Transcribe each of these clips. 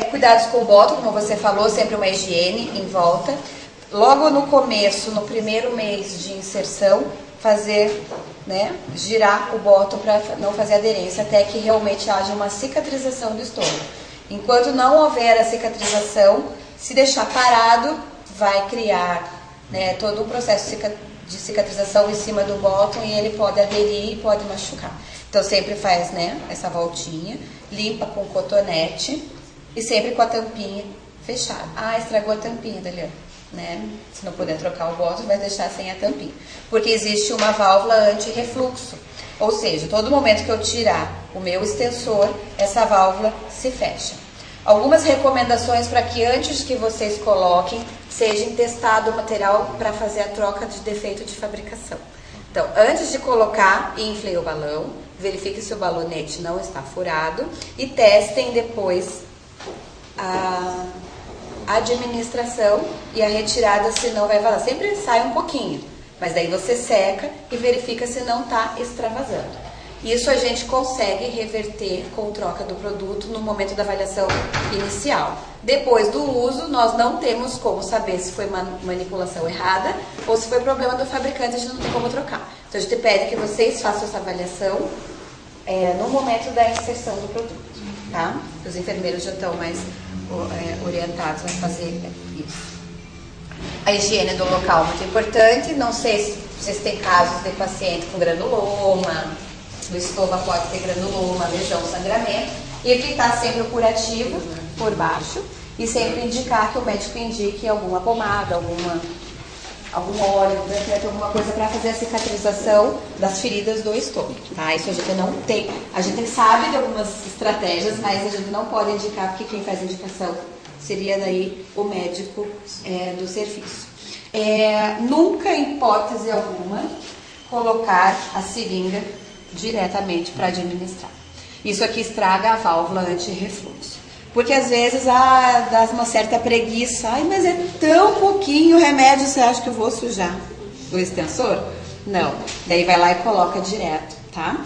Cuidados com o bóton, como você falou, sempre uma higiene em volta. Logo no começo, no primeiro mês de inserção, fazer, né, girar o bóton para não fazer aderência, até que realmente haja uma cicatrização do estômago. Enquanto não houver a cicatrização, se deixar parado, vai criar, né, todo um processo de cicatrização em cima do bóton e ele pode aderir e pode machucar. Então sempre faz, né, essa voltinha, limpa com cotonete e sempre com a tampinha fechada. Ah, estragou a tampinha, Daliana, né? Se não puder trocar o bóton, vai deixar sem a tampinha. Porque existe uma válvula anti-refluxo. Ou seja, todo momento que eu tirar o meu extensor, essa válvula se fecha. Algumas recomendações para que antes que vocês coloquem, seja testado o material para fazer a troca de defeito de fabricação. Então, antes de colocar, inflem o balão, verifique se o balonete não está furado e testem depois a administração e a retirada, se não vai vazar. Sempre sai um pouquinho, mas daí você seca e verifica se não está extravasando. Isso a gente consegue reverter com troca do produto no momento da avaliação inicial. Depois do uso, nós não temos como saber se foi manipulação errada ou se foi problema do fabricante, a gente não tem como trocar. Então a gente pede que vocês façam essa avaliação no momento da inserção do produto, tá? Os enfermeiros já estão mais orientados a fazer isso. A higiene do local é muito importante. Não sei se vocês têm casos de paciente com granuloma, no estômago pode ter granuloma, lesão, sangramento, e evitar sempre o curativo por baixo e sempre indicar que o médico indique alguma pomada, algum óleo, alguma coisa para fazer a cicatrização das feridas do estômago, tá? Isso a gente não tem, a gente sabe de algumas estratégias, mas a gente não pode indicar, porque quem faz a indicação seria daí o médico do serviço. Nunca, em hipótese alguma, colocar a seringa diretamente para administrar. Isso aqui estraga a válvula anti-refluxo. Porque às vezes dá uma certa preguiça. Ai, mas é tão pouquinho remédio, você acha que eu vou sujar o extensor? Não. Daí vai lá e coloca direto, tá?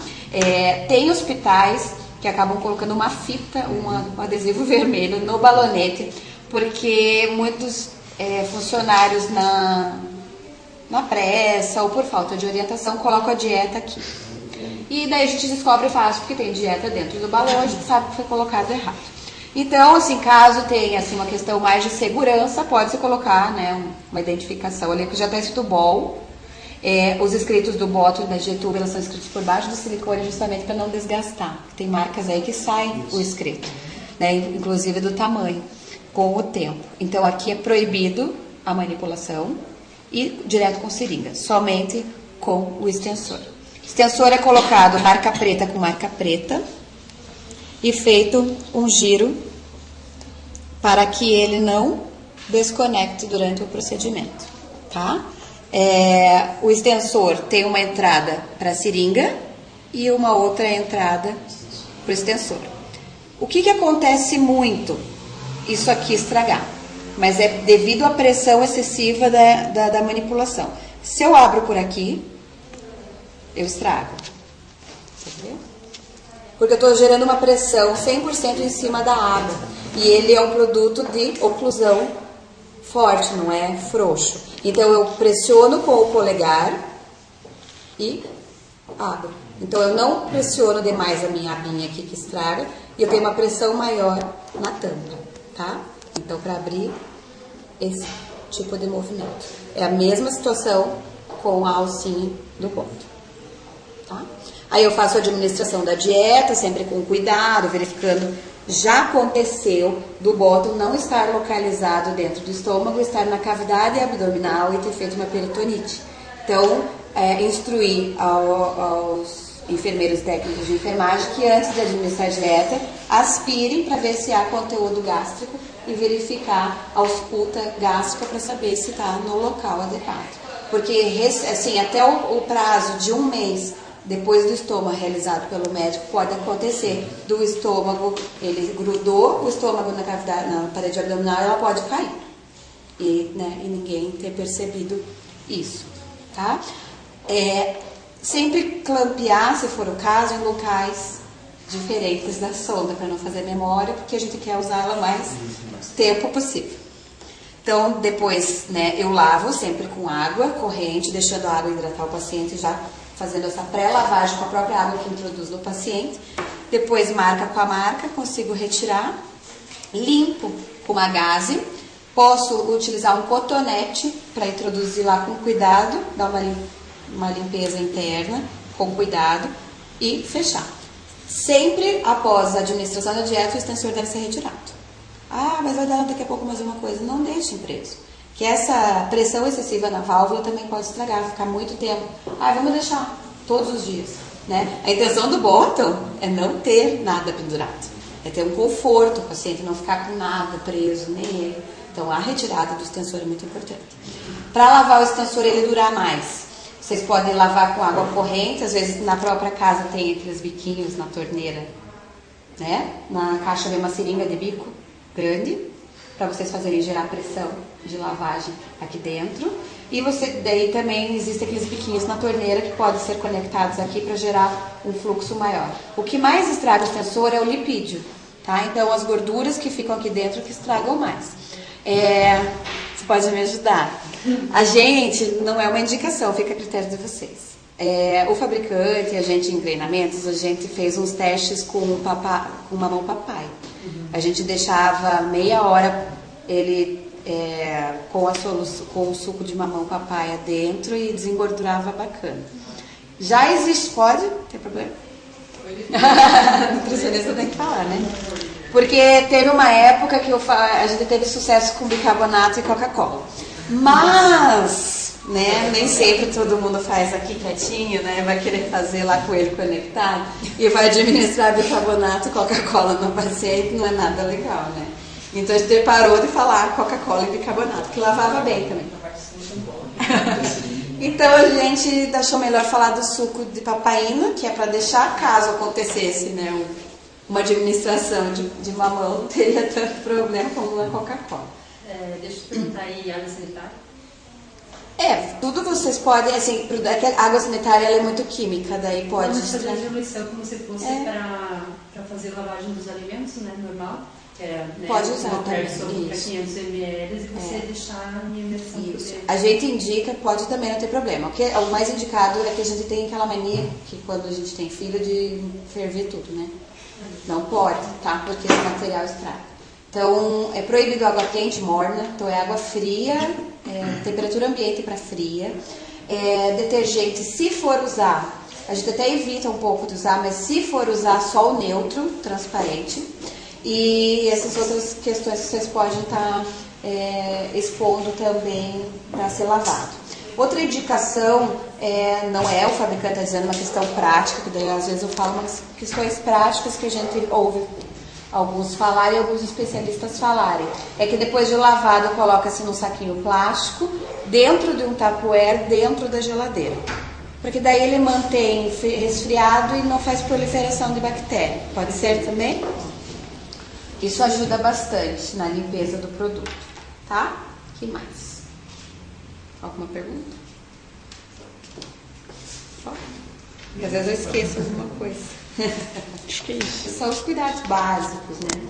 Tem hospitais que acabam colocando uma fita, um adesivo vermelho no balonete, porque muitos funcionários na pressa ou por falta de orientação colocam a dieta aqui. E daí a gente descobre fácil porque tem dieta dentro do balão, a gente sabe que foi colocado errado. Então, assim, caso tenha assim, uma questão mais de segurança, pode-se colocar, né, uma identificação ali que já está escrito BOL. Os escritos do bóton da Getúbio, elas são escritos por baixo do silicone justamente para não desgastar. Tem marcas aí que saem o escrito, né, inclusive do tamanho, com o tempo. Então, aqui é proibido a manipulação e direto com seringa, somente com o extensor. Extensor é colocado marca preta com marca preta e feito um giro para que ele não desconecte durante o procedimento, tá? O extensor tem uma entrada para a seringa e uma outra entrada para o extensor. O que acontece muito? Isso aqui estragar, mas é devido à pressão excessiva da manipulação. Se eu abro por aqui, eu estrago. Entendeu? Porque eu estou gerando uma pressão 100% em cima da água. E ele é um produto de oclusão forte, não é frouxo. Então eu pressiono com o polegar e abro. Então eu não pressiono demais a minha abinha aqui que estraga. E eu tenho uma pressão maior na tampa, tá? Então para abrir esse tipo de movimento. É a mesma situação com a alcinha do ponto. Tá? Aí eu faço a administração da dieta, sempre com cuidado, verificando. Já aconteceu do bóton não estar localizado dentro do estômago, estar na cavidade abdominal e ter feito uma peritonite. Então, instruir aos enfermeiros técnicos de enfermagem que antes de administrar a dieta, aspirem para ver se há conteúdo gástrico e verificar a ausculta gástrica para saber se está no local adequado. Porque, assim, até o prazo de 1 mês depois do estômago realizado pelo médico, pode acontecer do estômago, ele grudou o estômago na cavidade, na parede abdominal, ela pode cair. E ninguém ter percebido isso, tá? Sempre clampear, se for o caso, em locais diferentes da sonda, para não fazer memória, porque a gente quer usá-la o mais tempo possível. Então, depois, né, eu lavo sempre com água corrente, deixando a água hidratar o paciente, já fazendo essa pré-lavagem com a própria água que introduz no paciente. Depois, marca com a marca, consigo retirar. Limpo com uma gaze. Posso utilizar um cotonete para introduzir lá com cuidado, dar uma limpeza interna com cuidado e fechar. Sempre após a administração da dieta, o extensor deve ser retirado. Ah, mas vai dar daqui a pouco mais uma coisa. Não deixe preso. Que essa pressão excessiva na válvula também pode estragar, ficar muito tempo. Ah, vamos deixar todos os dias, né? A intenção do bottom é não ter nada pendurado. É ter um conforto, o paciente não ficar com nada preso nele. Então, a retirada do extensor é muito importante. Para lavar o extensor, ele durar mais. Vocês podem lavar com água corrente, às vezes na própria casa tem aqueles biquinhos na torneira, né? Na caixa vem uma seringa de bico grande, para vocês fazerem gerar pressão de lavagem aqui dentro. E daí também existem aqueles biquinhos na torneira que podem ser conectados aqui para gerar um fluxo maior. O que mais estraga o extensor é o lipídio, tá? Então as gorduras que ficam aqui dentro que estragam mais. Você pode me ajudar. A gente, não é uma indicação, fica a critério de vocês. O fabricante, a gente em treinamentos, a gente fez uns testes com mamão papai. A gente deixava meia hora ele com o suco de mamão papaya dentro e desengordurava bacana. Já existe, pode? Não tem problema? Nutricionista tem que falar, né? Porque teve uma época que a gente teve sucesso com bicarbonato e Coca-Cola. Mas, né, nem sempre todo mundo faz aqui quietinho, né? Vai querer fazer lá com ele conectado e vai administrar bicarbonato e Coca-Cola no paciente, não é nada legal, né? Então a gente parou de falar Coca-Cola e bicarbonato, que lavava bem também. Então a gente achou melhor falar do suco de papaina, que é para deixar, caso acontecesse, né, uma administração de mamão, não teria tanto problema como na Coca-Cola. Deixa eu te perguntar aí, água sanitária? Tudo vocês podem, assim, a água sanitária ela é muito química, daí pode... Vamos fazer a diluição como se fosse para fazer lavagem dos alimentos, né, normal. Né, pode usar também, para 500 ml e você deixar em imersão. Isso. A gente indica, pode também não ter problema. O mais indicado é que a gente tem aquela mania, que quando a gente tem filho, de ferver tudo, né? Não pode, tá? Porque esse material estraga. Então, é proibido água quente, morna. Então, é água fria, temperatura ambiente para fria. Detergente, se for usar, a gente até evita um pouco de usar, mas se for usar, só o neutro, transparente. E essas outras questões que vocês podem estar expondo também para ser lavado. Outra indicação, não é o fabricante está dizendo, uma questão prática, que daí às vezes eu falo umas questões práticas que a gente ouve alguns falarem e alguns especialistas falarem. É que depois de lavado coloca-se num saquinho plástico, dentro de um tupperware, dentro da geladeira. Porque daí ele mantém resfriado e não faz proliferação de bactéria. Pode ser também? Isso ajuda bastante na limpeza do produto, tá? Que mais? Alguma pergunta? Às vezes eu esqueço alguma coisa. Acho que é isso. São os cuidados básicos, né?